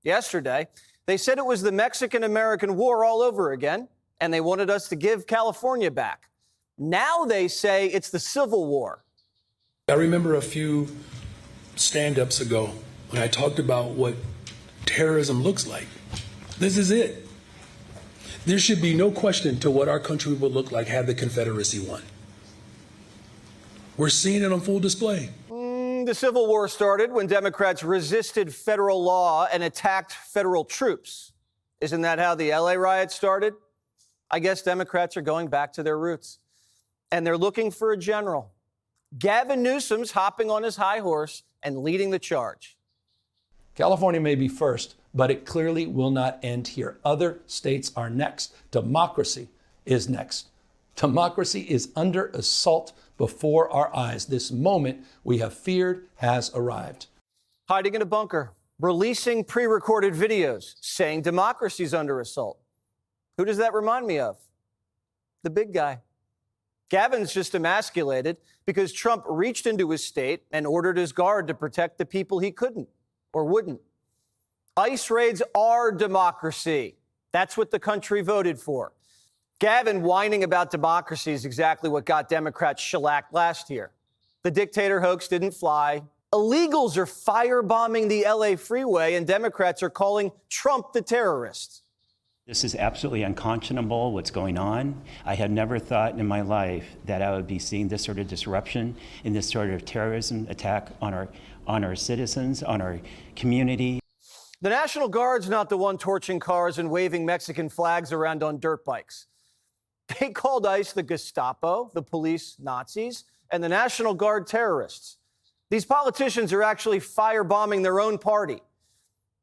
Yesterday, they said it was the Mexican-American War all over again, and they wanted us to give California back. Now they say it's the Civil War. I remember a few stand-ups ago when I talked about what terrorism looks like. This is it. There should be no question to what our country would look like had the Confederacy won. We're seeing it on full display. The Civil War started when Democrats resisted federal law and attacked federal troops. Isn't that how the LA riots started? I guess Democrats are going back to their roots. And they're looking for a general. Gavin Newsom's hopping on his high horse and leading the charge. California may be first, but it clearly will not end here. Other states are next. Democracy is next. Democracy is under assault before our eyes. This moment we have feared has arrived. Hiding in a bunker, releasing pre-recorded videos, saying democracy's under assault. Who does that remind me of? The big guy. Gavin's just emasculated because Trump reached into his state and ordered his guard to protect the people he couldn't or wouldn't. ICE raids are democracy. That's what the country voted for. Gavin whining about democracy is exactly what got Democrats shellacked last year. The dictator hoax didn't fly. Illegals are firebombing the LA freeway, and Democrats are calling Trump the terrorist. This is absolutely unconscionable, what's going on. I had never thought in my life that I would be seeing this sort of disruption and this sort of terrorism attack on our citizens, on our community. The National Guard's not the one torching cars and waving Mexican flags around on dirt bikes. They called ICE the Gestapo, the police Nazis, and the National Guard terrorists. These politicians are actually firebombing their own party.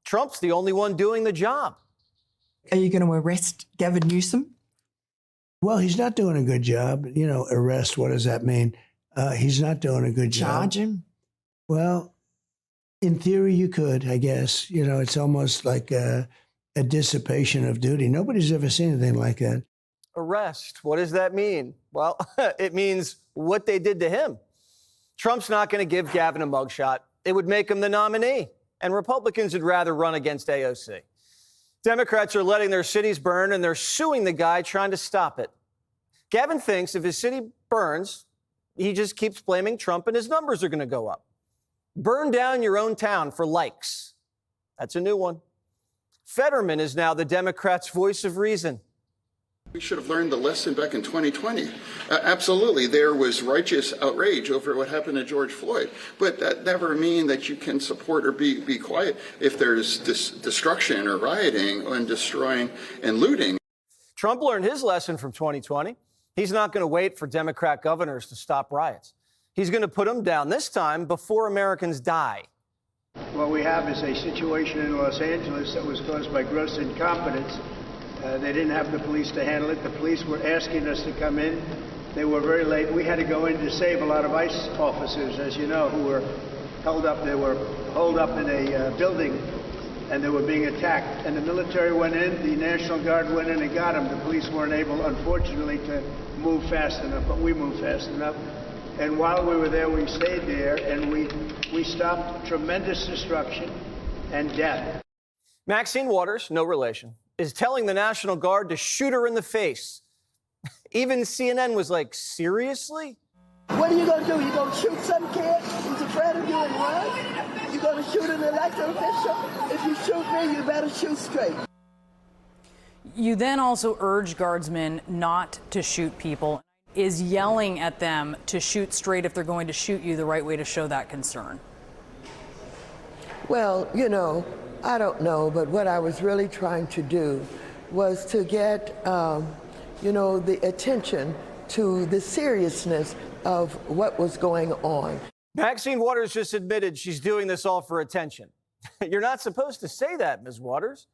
Trump's the only one doing the job. Are you going to arrest Gavin Newsom? Well, he's not doing a good job. You know, arrest, what does that mean? He's not doing a good job. Charge him? Well, in theory, you could, I guess. You know, it's almost like a dissipation of duty. Nobody's ever seen anything like that. Arrest. What does that mean? Well, it means what they did to him. Trump's not going to give Gavin a mugshot. It would make him the nominee. And Republicans would rather run against AOC. Democrats are letting their cities burn, and they're suing the guy trying to stop it. Gavin thinks if his city burns, he just keeps blaming Trump and his numbers are going to go up. Burn down your own town for likes. That's a new one. Fetterman is now the Democrats' voice of reason. We should have learned the lesson back in 2020. Absolutely, there was righteous outrage over what happened to George Floyd, but that never means that you can support or be quiet if there's destruction or rioting and destroying and looting. Trump learned his lesson from 2020. He's not going to wait for Democrat governors to stop riots. He's going to put them down, this time before Americans die. What we have is a situation in Los Angeles that was caused by gross incompetence. They didn't have the police to handle it. The police were asking us to come in. They were very late. We had to go in to save a lot of ICE officers, as you know, who were held up. They were holed up in a building, and they were being attacked. And the military went in. The National Guard went in and got them. The police weren't able, unfortunately, to move fast enough, but we moved fast enough. And while we were there, we stayed there, and we stopped tremendous destruction and death. Maxine Waters, no relation, is telling the National Guard to shoot her in the face. Even CNN was like, seriously? What are you going to do? You going to shoot some kid who's afraid of you and run? You going to shoot an elected official? If you shoot me, you better shoot straight. You then also urge guardsmen not to shoot people. Is yelling at them to shoot straight if they're going to shoot you the right way to show that concern? Well, you know, I don't know, but what I was really trying to do was to get, you know, the attention to the seriousness of what was going on. Maxine Waters just admitted she's doing this all for attention. You're not supposed to say that, Ms. Waters.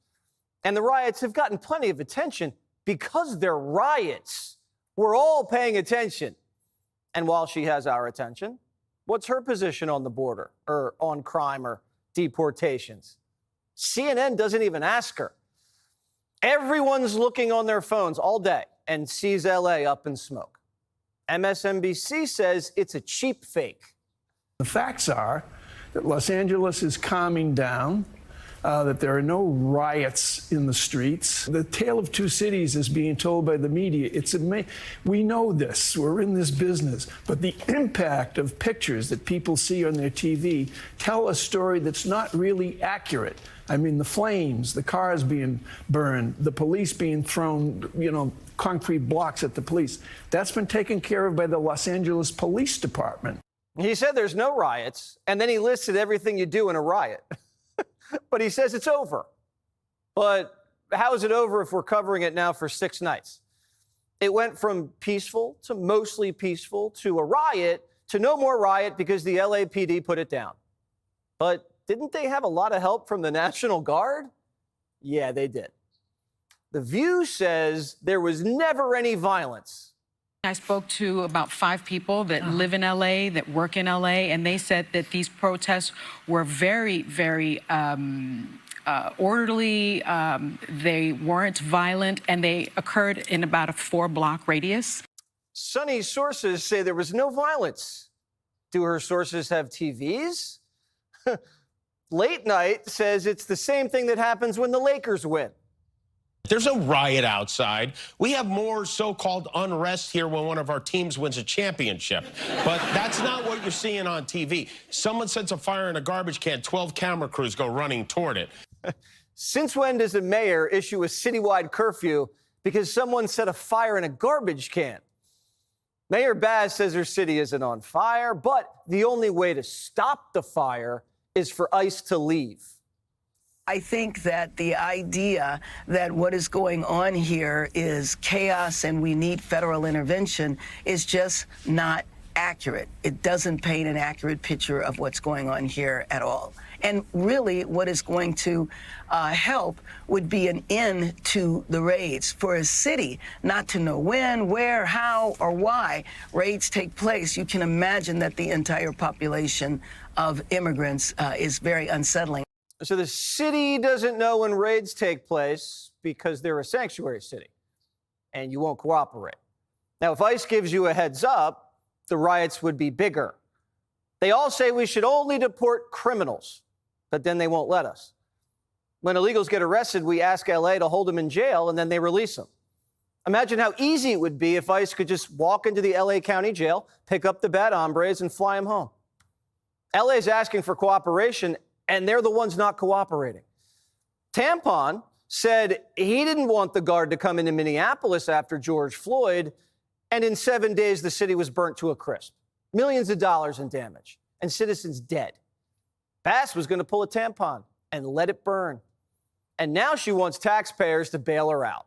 And the riots have gotten plenty of attention because they're riots. We're all paying attention. And while she has our attention, what's her position on the border or on crime or deportations? CNN doesn't even ask her. Everyone's looking on their phones all day and sees LA up in smoke. MSNBC says it's a cheap fake. The facts are that Los Angeles is calming down. that there are no riots in the streets. The tale of two cities is being told by the media. It's we know this. We're in this business. But the impact of pictures that people see on their TV tell a story that's not really accurate. I mean, the flames, the cars being burned, the police being thrown, concrete blocks at the police. That's been taken care of by the Los Angeles Police Department. He said there's no riots, and then he listed everything you do in a riot. But he says it's over. But how is it over if we're covering it now for 6 nights? It went from peaceful to mostly peaceful to a riot to no more riot because the LAPD put it down. But didn't they have a lot of help from the National Guard? Yeah, they did. The View says there was never any violence. I spoke to about 5 people that live in LA, that work in LA, and they said that these protests were very, very orderly. They weren't violent, and they occurred in about a 4-block radius. Sunny's sources say there was no violence. Do her sources have TVs? Late Night says it's the same thing that happens when the Lakers win. There's no riot outside. We have more so-called unrest here when one of our teams wins a championship. But that's not what you're seeing on TV. Someone sets a fire in a garbage can, 12 camera crews go running toward it. Since when does a mayor issue a citywide curfew because someone set a fire in a garbage can? Mayor Baz says her city isn't on fire, but the only way to stop the fire is for ICE to leave. I think that the idea that what is going on here is chaos and we need federal intervention is just not accurate. It doesn't paint an accurate picture of what's going on here at all. And really what is going to help would be an end to the raids. For a city not to know when, where, how, or why raids take place, you can imagine that the entire population of immigrants is very unsettling. So the city doesn't know when raids take place because they're a sanctuary city and you won't cooperate. Now, if ICE gives you a heads up, the riots would be bigger. They all say we should only deport criminals, but then they won't let us. When illegals get arrested, we ask LA to hold them in jail and then they release them. Imagine how easy it would be if ICE could just walk into the LA County Jail, pick up the bad hombres and fly them home. LA's asking for cooperation and they're the ones not cooperating. Tampon said he didn't want the guard to come into Minneapolis after George Floyd, and in 7 days, the city was burnt to a crisp. Millions of dollars in damage, and citizens dead. Bass was going to pull a tampon and let it burn. And now she wants taxpayers to bail her out.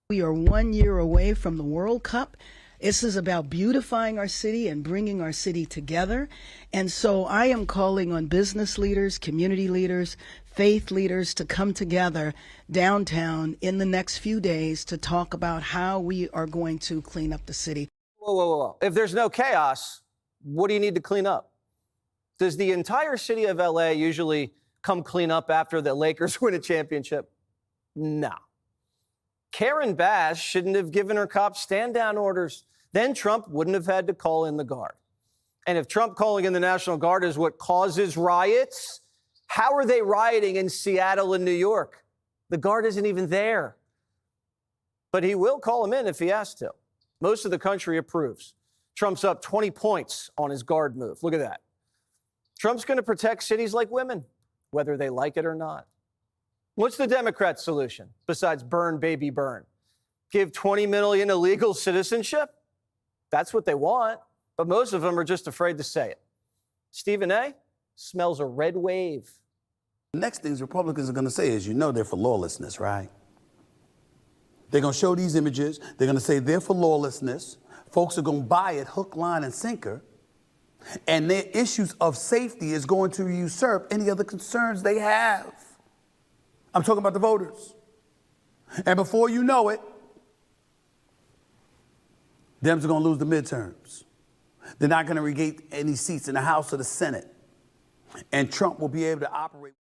We are 1 year away from the World Cup. This is about beautifying our city and bringing our city together. And so I am calling on business leaders, community leaders, faith leaders to come together downtown in the next few days to talk about how we are going to clean up the city. Whoa, whoa, whoa. If there's no chaos, what do you need to clean up? Does the entire city of LA usually come clean up after the Lakers win a championship? No. Karen Bass shouldn't have given her cops stand-down orders. Then Trump wouldn't have had to call in the Guard. And if Trump calling in the National Guard is what causes riots, how are they rioting in Seattle and New York? The Guard isn't even there. But he will call him in if he has to. Most of the country approves. Trump's up 20 points on his Guard move. Look at that. Trump's going to protect cities like women, whether they like it or not. What's the Democrat solution besides burn, baby, burn? Give 20 million illegal citizenship? That's what they want, but most of them are just afraid to say it. Stephen A. smells a red wave. The next things Republicans are going to say is, they're for lawlessness, right? They're going to show these images. They're going to say they're for lawlessness. Folks are going to buy it hook, line, and sinker. And their issues of safety is going to usurp any other concerns they have. I'm talking about the voters. And before you know it, Dems are going to lose the midterms. They're not going to regain any seats in the House or the Senate. And Trump will be able to operate.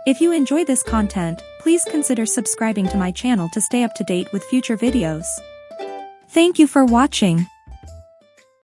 If you enjoy this content, please consider subscribing to my channel to stay up to date with future videos. Thank you for watching.